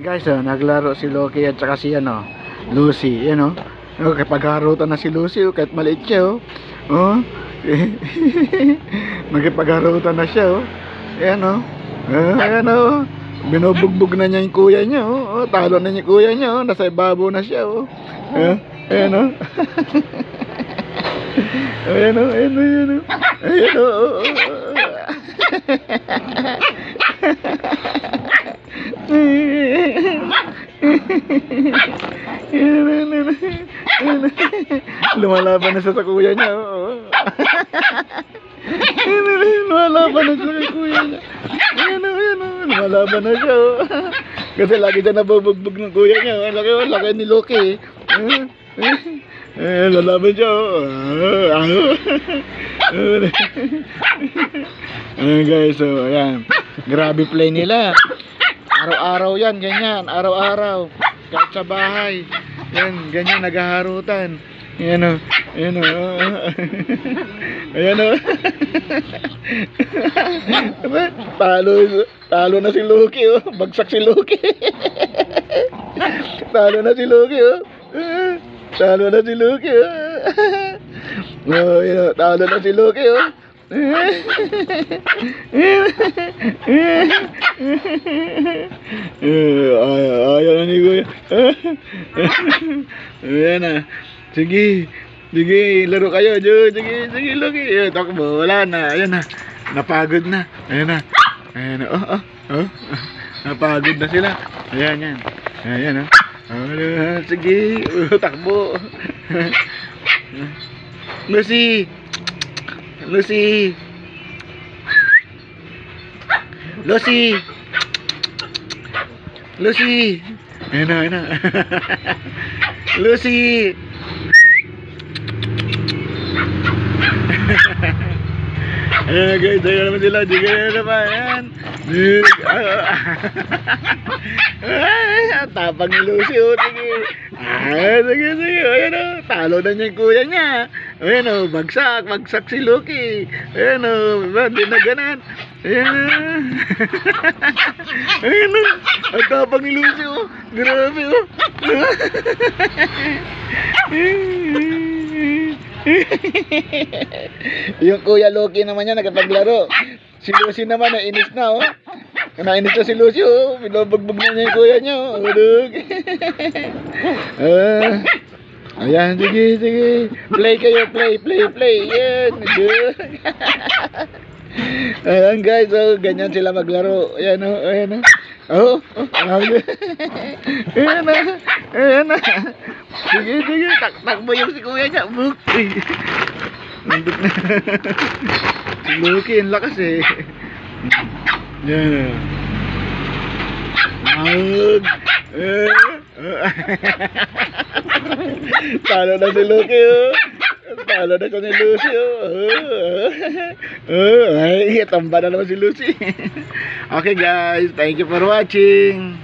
Guys, naglaro si Loki at saka si Lucy, yan nakipagharutan na si Lucy, kahit maliit siya, nakipagharutan na siya, yan ayan binubugbog na niya yung kuya niya, talo na niya yung kuya niya, nasa ibabaw na siya, ayan ayan lumalaban na siya sa kuya niya. Lumalaban na siya sa kuya niya. Lumalaban na siya. Kasi lagi siya nabubugbog ng kuya niya. Laki ni Loki. Lalaban siya. Ayan guys, so ayan. Grabe play nila. Araw-araw yan, ganyan. Araw-araw. Kahit sa bahay. Yan, ganyan, naghaharutan. Ayan ayan ayan talo na si Loki, bagsak si Loki. Talo na si Loki, talo na si Loki, talo na si Loki, ayaw na ni Kuya. Ayan na. Sige, laro kayo. Sige, Loki. Takbo, wala na. Ayan na. Napagod na. Ayan na. Napagod na sila. Ayan. Sige, takbo. Lucy. Ayan na. Lucy. Ayan guys, ayan naman sila. Ayan naman. Tapang ni Lucy, sige. Ayan talo na niya yung kuya niya. Ayan bagsak si Loki. Ayan hindi na ganan. Ayan ang tapang ni Lucy, grabe yung kuya Loki naman niya nagpaglaro. Si Lucy naman nainis na, nainis na si Lucy, binubugbog na niya yung kuya niya, ayan, sige. Play kayo, play. Yan, ayan guys, ganyan sila maglaro. Ayan ayan sige, takbo yung si kuya niya. Nandun na. Si Loki, ang lakas yan. Talo na si Loki, talo na ko ni Lucy, ay, tamba na naman si Lucy. Okay guys, thank you for watching.